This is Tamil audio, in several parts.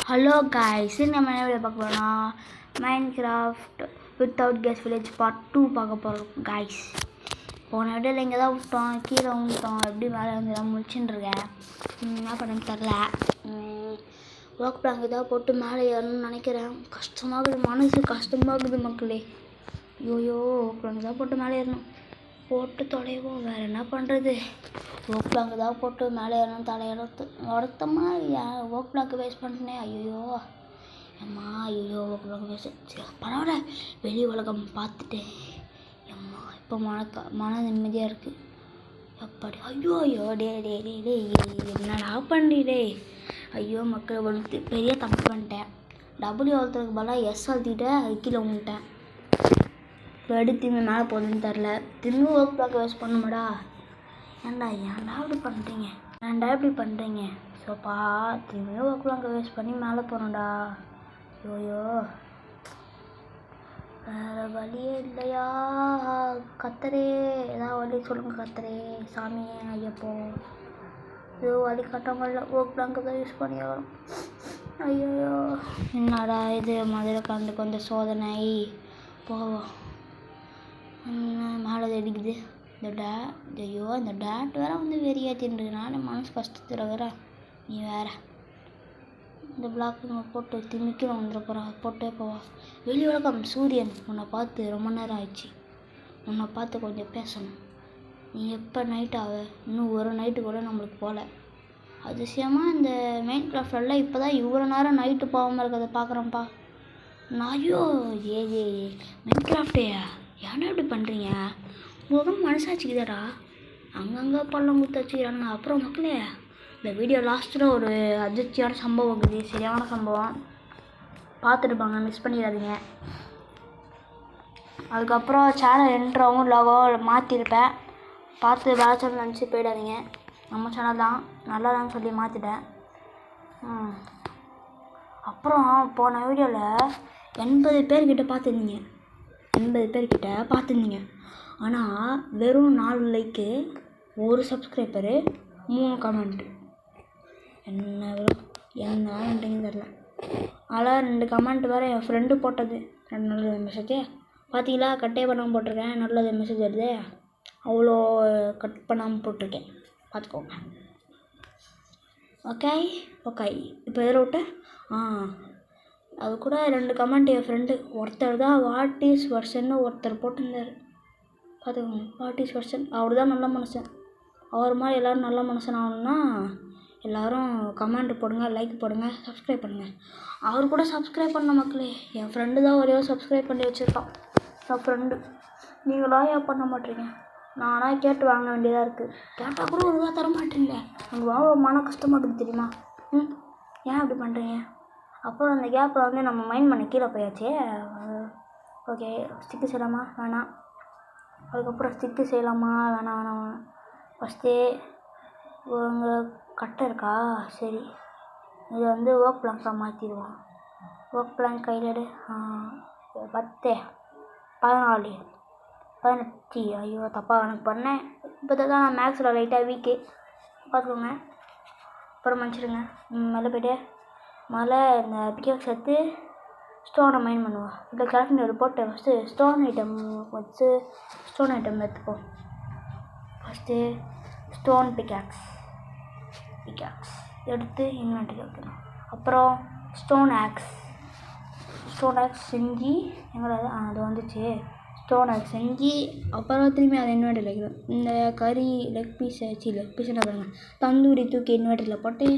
ஹலோ காய்ஸ், நம்ம என்ன வீடியோ பார்க்க போகிறோம்னா Minecraft without guess village part 2 பார்க்க போகிறோம் காய்ஸ். போன வீடியோவில் இங்கே தான் விட்டோம், கீழே விட்டோம், எப்படி மேலே வந்து தான் முடிச்சுட்டுருக்கேன். என்ன பண்ணணும்னு தெரில. ஒர்க் பிளாங்க் தான் போட்டு மேலே ஏறணும்னு நினைக்கிறேன். கஷ்டமாகுது, மனசு கஷ்டமாகுது மக்களே. ஐயோ ஒர்க் பிளாங்க் தான் போட்டு மேலே ஏறணும், போட்டு தொலைவோம், வேறு என்ன பண்ணுறது. ஒர்க் பிளாங்க் தான் போட்டு மேலே ஏறணும், தலையிடத்து உடத்தமா ஒர்க் பிளாங்க் வேஸ்ட் பண்ணிட்டேனே. ஐயோ அம்மா, ஐயோ ஒர்க் பிளாங்க் வேஸ்ட். பரவாயில்ல, வெளி உலகம் பார்த்துட்டேன் அம்மா. இப்போ மன நிம்மதியாக இருக்குது எப்படி. ஐயோ டே டே டே டே என்னடா பண்ணிடே. ஐயோ மக்கள் வந்து பெரிய தப்பு பண்ணிட்டேன். டபுள்யூ அழுத்துறதுக்கு பதிலாக எஸ் அழுத்திட்டு கீழே விட்டேன். இப்போ திரும்பி மேலே போகுதுன்னு தெரில. திரும்பி ஒர்க் பிளாக் வேஸ்ட் பண்ணுமாடா. ஏன்டா இப்படி பண்ணுறீங்க சோப்பா. திரும்பி ஒர்க் பிளாக் வேஸ்ட் பண்ணி மேலே போகணும்டா. ஐயோ வேறு வழியே இல்லையா. கத்தரே, ஏதாவது வழி சொல்லுங்கள் கத்தரே, சாமியே, ஐயப்போ. ஐயோ வழி கட்டவங்கள ஒர்க் பிளாங்க் தான் யூஸ் பண்ணி ஆகணும். ஐயோ என்னடா இது, மதுரை கண்டுக்கு வந்த சோதனை. போவோம். மேலே அடிக்குது ஐயோ இந்த டேட் வேற வந்து வெறியாத்தின்னு. நானும் மனசு கஷ்டத்தில் வேற. நீ வேற இந்த பிளாக்குங்க போட்டு திமிக்கணும் வந்துட போகிறா. போட்டே போவா. வெளி உலகம் சூரியன், உன்னை பார்த்து ரொம்ப நேரம் ஆயிடுச்சு. உன்னை பார்த்து கொஞ்சம் பேசணும். நீ எப்போ நைட் ஆக, இன்னும் ஒரு நைட்டு கூட நம்மளுக்கு போகல. அதிசயமாக இந்த மைன்கிராஃப்ட்ல இப்போ தான் இவ்வளோ நேரம் நைட்டு போகாமல் இருக்கிறத பார்க்குறேன்ப்பா நான். ஐயோ மைன்கிராஃப்டே ஏன்னா இப்படி பண்ணுறீங்க. உங்களுக்கு மனசாட்சிக்குதாடா. அங்கங்கே பள்ளம் குத்து வச்சுக்கிறாங்க. அப்புறம் மக்களே, இந்த வீடியோ லாஸ்ட்டில் ஒரு அதிர்ச்சியான சம்பவம் இருக்குது, சரியான சம்பவம். பார்த்துட்டுப்பாங்க, மிஸ் பண்ணிடாதீங்க. அதுக்கப்புறம் சேனல் என்ட்ராவும் லோகோ மாற்றிருப்பேன். பார்த்து வேலை சேனல் நினச்சி போயிடாதீங்க. நம்ம சேனல் தான், நல்லாதான்னு சொல்லி மாற்றிட்டேன். அப்புறம் போன வீடியோவில் 80 பேர்கிட்ட பார்த்துருந்தீங்க. 80 பேர்கிட்ட பார்த்துருந்தீங்க. ஆனால் வெறும் 4 லைக்கு, 1 சப்ஸ்கிரைபரு, 3 கமெண்ட்டு. என்னன்றீங்கன்னு தெரில. அதெல்லாம் 2 கமெண்ட் வேறு என் ஃப்ரெண்டு போட்டது. 2 நல்ல மெசேஜ் பார்த்தீங்களா. கட்டே பண்ணாமல் போட்டிருக்கேன். நல்லது மெசேஜ் வருது. அவ்வளோ கட் பண்ணாமல் போட்டிருக்கேன், பார்த்துக்கோங்க. ஓகே இப்போ எதில் விட்டேன். அது கூட 2 கமெண்ட் என் ஃப்ரெண்டு. ஒருத்தர் தான் வாட் இஸ் வர்ஷன்னு ஒருத்தர் போட்டிருந்தார், பார்த்துக்கோங்க. வாட் இஸ் வர்ஷன், அவர் தான் நல்ல மனுஷன். அவர் மாதிரி எல்லோரும் நல்ல மனுஷன் ஆகணுன்னா எல்லோரும் கமெண்ட் போடுங்க, லைக் போடுங்க, சப்ஸ்கிரைப் பண்ணுங்கள். அவர் கூட சப்ஸ்கிரைப் பண்ண மக்களே. என் ஃப்ரெண்டு தான் ஒரே சப்ஸ்கிரைப் பண்ணி வச்சுருக்கான். என் ஃப்ரெண்டு. நீங்களாம் ஏன் பண்ண மாட்டீங்க. நானாக கேட்டு வாங்க வேண்டியதாக இருக்குது. கேட்டால் கூட ஒழுங்காக தர மாட்டீங்க. எனக்கு வாங்க மன கஷ்டமாக இருக்குது தெரியுமா. ஏன் அப்படி பண்ணுறீங்க. அப்புறம் அந்த கேப்பில் வந்து நம்ம மைண்ட் பண்ண கீழே போயாச்சே. ஓகே, ஸ்டிக்கு செய்யலாமா வேணாம். அதுக்கப்புறம் ஸ்டிக்கு செய்யலாமா வேணாம். ஃபஸ்ட்டு உங்கள் கட்டை இருக்கா, சரி இது வந்து ஒர்க் பிளாங்காக மாற்றிடுவோம். ஒர்க் பிளாங்க் கையில் எடு. 10 14 18. ஐயோ தப்பாக கணக்கு பண்ணேன். இப்போ தான் நான் மேக்ஸில் லைட்டாக வீக்கு, பார்த்துக்கோங்க. அப்புறம் மன்னிச்சிடுங்க. மேலே போய்ட்டு மேலே இந்த பிக்கேக்ஸ் எடுத்து ஸ்டோனை மைண்ட் பண்ணுவோம். இந்த கேல்குலேட்டர் போட்டு ஃபஸ்ட்டு ஸ்டோன் ஐட்டம் எடுத்துப்போம். ஃபஸ்ட்டு ஸ்டோன் பிக்காக்ஸ் எடுத்து இன்வென்டரி வைக்கணும். அப்புறம் ஸ்டோன் ஆக்ஸ் செஞ்சு எங்களால் அது வந்துச்சு. ஸ்டோன் ஆக்ஸ் செஞ்சு அப்புறம் திரும்பி அதை இன்வென்டரியில் வைக்கணும். இந்த கறி லெக் பீஸ் பாருங்கள், தந்தூரி தூக்கி இன்வென்டரியில் போட்டு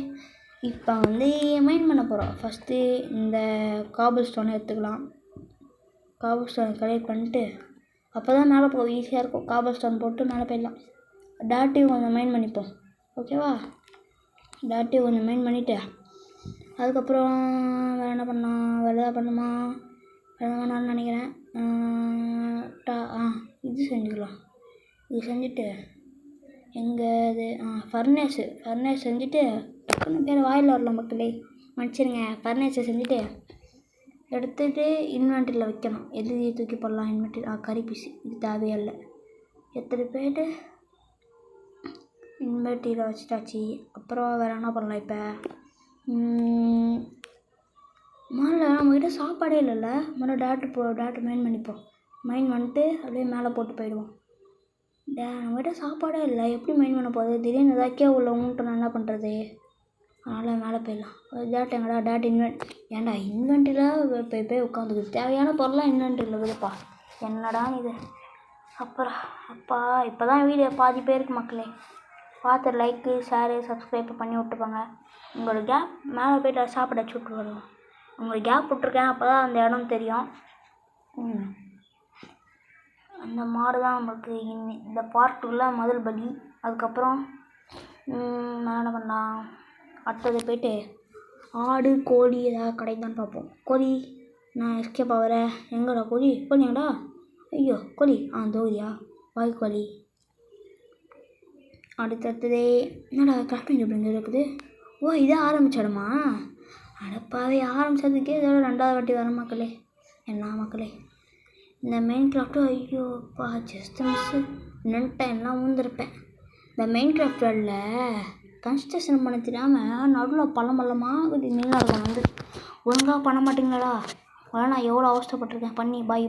இப்போ வந்து மைண்ட் பண்ண போகிறோம். ஃபஸ்ட்டு இந்த காபிள் ஸ்டோனை எடுத்துக்கலாம். காபிள் ஸ்டோனை கலெக்ட் பண்ணிட்டு அப்போ தான் மேலே போக ஈஸியாக இருக்கும். காபிள் ஸ்டோன் போட்டு மேலே போயிடலாம். டேட்டையும் கொஞ்சம் மைண்ட் பண்ணிப்போம், ஓகேவா. டேட்டையும் கொஞ்சம் மைண்ட் பண்ணிவிட்டு அதுக்கப்புறம் வேறு என்ன பண்ணலாம். வேறு எதாவது பண்ணுமா, வேறு வேணான்னு நினைக்கிறேன். இது செஞ்சுக்கலாம். இது செஞ்சுட்டு எங்கே இது ஃபர்னேஸ் செஞ்சுட்டு டக்குன்னு பேர் வாயில் வரலாம் மக்களே, மன்னிச்சிருங்க. ஃபர்னேஸை செஞ்சுட்டு எடுத்துகிட்டு இன்வென்ட்ரியில் வைக்கணும். எது தூக்கி போடலாம் இன்வென்ட்ரி. கறி பீஸ் இது தேவையில்லை. எடுத்துகிட்டு போய்ட்டு இன்வென்ட்ரியில் வச்சுட்டாச்சு. அப்புறம் வேறு என்ன பண்ணலாம். இப்போ முதல்ல நம்மக்கிட்ட சாப்பாடே இல்லைல்ல. முதல்ல டேரக்ட் மைண்ட் பண்ணிப்போம். மைண்ட் பண்ணிட்டு அப்படியே மேலே போட்டு போயிடுவோம். நம்மக்கிட்ட சாப்பாடே இல்லை, எப்படி மைண்ட் பண்ண போகுது? திடீர்னு ஏதாக்கே உள்ள ஊன்ட்டோன்னா என்ன பண்ணுறது? அதனால் மேலே போயிடலாம். டேட் எங்கடா? டேட் ஏன்டா இன்வென்ட்ரியில் போய் உட்காந்துக்குது. தேவையான பொருளாக இன்வென்ட்ரியில் இருக்குதுப்பா. என்னடா இது? அப்பா இப்போ தான் வீடியோ பாதி பேருக்கு மக்களே பார்த்து லைக்கு ஷேரு சப்ஸ்கிரைப் பண்ணி விட்டுப்பாங்க. உங்களோட கேப் மேலே போய்ட்டு சாப்பிட வச்சு வருவோம். உங்களுக்கு கேப் விட்ருக்கேன், அப்போ தான் அந்த இடம் தெரியும். அந்த மாடு தான் நம்மளுக்கு இந்த பார்ட்டுக்குள்ளே முதல் பலி. அதுக்கப்புறம் நான் என்ன பண்ணலாம், அடுத்தது போய்ட்டு ஆடு கோழி ஏதாவது கிடைக்குதான்னு பார்ப்போம். கோழி நான் எஸ்கேப் ஆகிறேன். எங்கடா கோழி எங்கடா? ஐயோ கோழி தோழியா வாய்க்கோழி. அடுத்தடுத்ததே என்னடா கிராஃப்டிங் டேபிள் இருக்குது. ஓ இதே ஆரம்பிச்சிடமா? அடப்பாவே ஆரம்பித்ததுக்கே இதோட 2வது வாட்டி வர மக்களே. என்ன மக்களே இந்த மெயின் கிராஃப்ட்டு ஐயோப்பா ஜஸ்ட் மிஸ்ஸு. நின்ட்டேன், எல்லாம் ஊந்திருப்பேன். இந்த மெயின் கிராஃப்ட் வேர்ல்டில் கன்ஸ்ட்ரக்ஷன் பண்ண தெரியாமல் நடுவில் பள்ளமாக நீங்கள் வந்து ஒழுங்காக பண்ண மாட்டீங்களா? அதனால் நான் எவ்வளோ அவசரப்பட்டிருக்கேன் பண்ணி. பாய்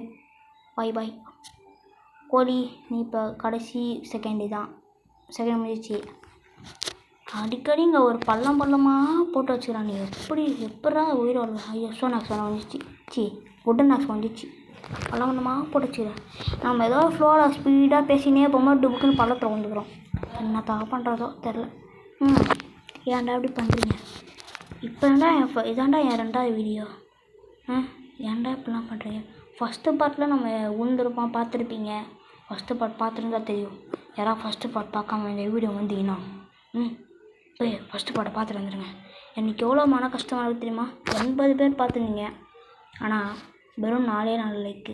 கோழி நீ இப்போ கடைசி செகண்ட் முடிச்சு. அடிக்கடி இங்கே ஒரு பள்ளமாக போட்டு வச்சுக்கிறான். நீ எப்படா உயிர் வரல? ஐயோ சோனாக்ஸ் வந்துச்சு. உட்டனாக்ஸ் வந்துச்சு. பள்ளமாக போட்டு வச்சுக்கிறேன். நம்ம ஏதோ ஃப்ளோவில் ஸ்பீடாக பேசினே போகும்போது டுபுக்குன்னு பள்ளத்தில் வந்துக்கிறோம். என்னத்தா பண்ணுறதோ தெரில. ஏன்டா அப்படி பண்ணுறீங்க? இதாண்டா என் 2வது வீடியோ. ஏன்டா இப்படிலாம் பண்ணுறீங்க? ஃபஸ்ட்டு பார்ட்டில் நம்ம உழுந்துருப்போம், பார்த்துருப்பீங்க. ஃபஸ்ட்டு பார்ட் பார்த்துருந்தா தெரியும். யாராவது ஃபஸ்ட்டு பார்ட் பார்க்காம இந்த வீடியோ வந்தீங்கன்னா ஃபஸ்ட்டு பார்ட்டை பார்த்துட்டு வந்துடுங்க. எனக்கு எவ்வளோ மன கஷ்டமாக இருக்குது தெரியுமா? 80 பேர் பார்த்துருந்தீங்க, ஆனால் வெறும் 4 லைக்கு,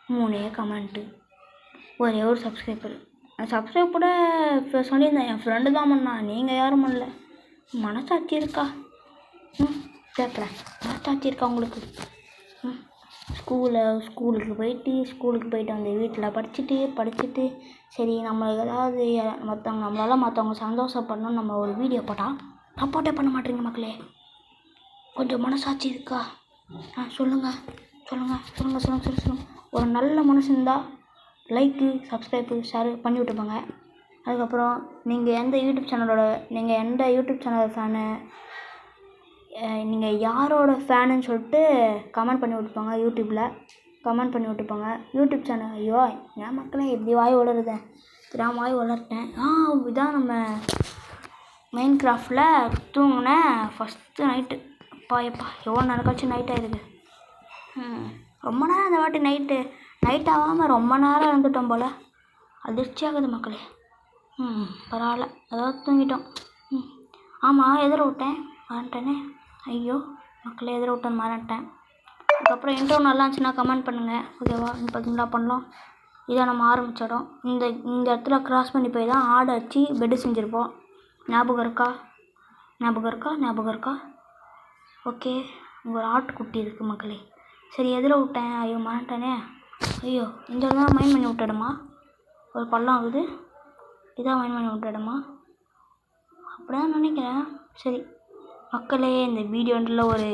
3 கமெண்ட்டு, ஒரே ஒரு சப்ஸ்கிரைபர். சப்ஸ்கிரைப் கூட இப்போ சொல்லியிருந்தேன், என் ஃப்ரெண்டு தான் பண்ணான், நீங்கள் யாரும் பண்ணல. மனசாட்சி இருக்கா? கேட்குறேன், மனசாட்சி இருக்கா உங்களுக்கு? ஸ்கூலுக்கு போயிட்டு வந்து வீட்டில் படிச்சுட்டு சரி நம்மளுக்கு ஏதாவது மற்றவங்க சந்தோஷப்படணும்னு நம்ம ஒரு வீடியோ போட்டால் சப்போர்ட்டே பண்ண மாட்டேங்க மக்களே. கொஞ்சம் மனசாட்சி இருக்கா? சொல்லுங்கள். ஒரு நல்ல மனசு இருந்தால் லைக்கு சப்ஸ்கிரைப்பு ஷேர் பண்ணி விட்டுப்பாங்க. அதுக்கப்புறம் நீங்கள் எந்த யூடியூப் சேனல் ஃபேனு, நீங்கள் யாரோட ஃபேனுன்னு சொல்லிட்டு கமெண்ட் பண்ணி விட்டுப்பாங்க. யூடியூப்பில் கமெண்ட் பண்ணி விட்டுப்பாங்க. யூடியூப் சேனல் ஐயோ ஏன் மக்களே இப்படி வாய் வளருதேன்? வாய் வளர்ட்டேன். இதான் நம்ம மைண்ட் கிராஃப்டில் தூங்கினேன் ஃபஸ்ட்டு நைட்டு. எப்பா எவ்வளோ நடக்காச்சு நைட் ஆகிடுது. ரொம்ப நேரம் அந்த வாட்டி நைட் ஆகாமல் ரொம்ப நேரம் இருந்துட்டோம் போல். அதிர்ச்சி ஆகுது மக்களே. பரவாயில்ல, அதாவது தூங்கிட்டோம். ஆமாம் எதிர விட்டேன் மறந்துட்டேனே. ஐயோ மக்களே எதிர விட்டேன்னு மறந்துட்டேன். அதுக்கப்புறம் இன்ட்ரோ நல்லா இருந்துச்சுன்னா கமெண்ட் பண்ணுங்கள். ஓகேவா? பார்த்தீங்களா பண்ணலாம். இதை நம்ம ஆரம்பித்த இடம். இந்த இடத்துல கிராஸ் பண்ணி போய் தான் ஆடை வச்சு பெட்டு செஞ்சுருப்போம். ஞாபகம் இருக்கா? ஓகே, உங்கள் ஆட்டுக்குட்டி இருக்குது மக்களே. சரி எதில் விட்டேன்? ஐயோ மறந்துட்டேனே. ஐயோ இந்த இடத்துல மைண்ட் பண்ணி விட்டுடுமா? ஒரு பள்ளம் ஆகுது. இதான் மைண்ட் பண்ணி விட்டுடுமா? அப்படிதான் நினைக்கிறேன். சரி மக்களே, இந்த வீடியோன்றில் ஒரு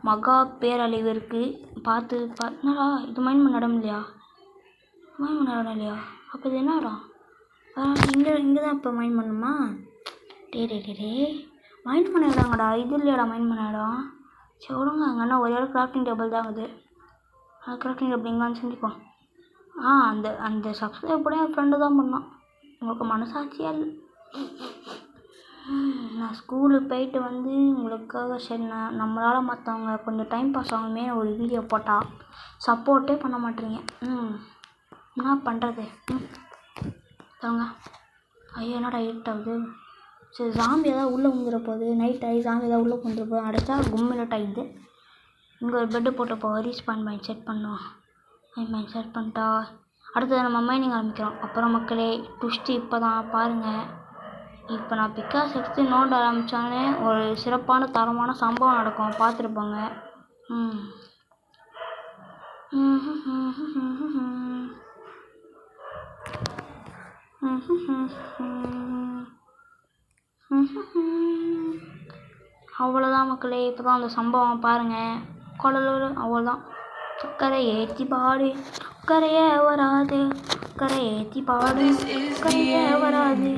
மகா பேரழிவு இருக்குது. என்னடா இது மைண்ட் பண்ண இடம் இல்லையா? அப்போ இது என்ன இடம்? இங்கே தான் இப்போ மைண்ட் பண்ணுமா? டே மைண்ட் பண்ண இடங்கடா இது இல்லையாடா மைண்ட் பண்ண இடம்? சரி விடுங்க. அங்கன்னா ஒரே ஒரு கிராஃப்டிங் டேபிள் தான் ஆகுது. கிராஃப்டிங் டேபிள் எங்கேன்னு செஞ்சுப்போம். அந்த சப்ஸ்கிரைப் கூட என் ஃப்ரெண்டு தான் பண்ணான். உங்களுக்கு மனசாட்சியா இல்லை? நான் ஸ்கூலுக்கு போயிட்டு வந்து உங்களுக்காக சரி நம்மளால் மற்றவங்க கொஞ்சம் டைம் பாஸ் ஆகுமே ஒரு வீடியோ போட்டால் சப்போர்ட்டே பண்ண மாட்டேறீங்க. என்ன பண்ணுறது? சொல்லுங்க. ஐயோ என்னடா இருட்டாகுது. சரி ஜாம்பி ஏதாவது உள்ளே வந்துட போகுது. நைட் ஆகி ஜாம்பி ஏதாவது உள்ளே வந்துட போகுது. அடைச்சா கும்மிலட் ஆகிடுது. இங்கே ஒரு பெட்டு போட்டப்போ ரீஸ்பான் மைண்ட் செட் பண்ணுவோம். மைண்ட் செட் பண்ணிட்டா அடுத்தது நம்ம மைனிங் ஆரம்பிக்கிறோம். அப்புறம் மக்களே ட்விஸ்ட்டு இப்போ தான் பாருங்கள். இப்போ நான் பிகாஸ் எடுத்து நோட் ஆரம்பித்தாலே ஒரு சிறப்பான தரமான சம்பவம் நடக்கும். பார்த்துருப்பாங்க. அவ்வளோதான் மக்களே. இப்போ தான் அந்த சம்பவம் பாருங்கள். கடலூர் அவ்வளோதான். அக்கறை ஏற்றி பாடு கரையே வராது, கரை ஏற்றி பாடு கரையே வராது.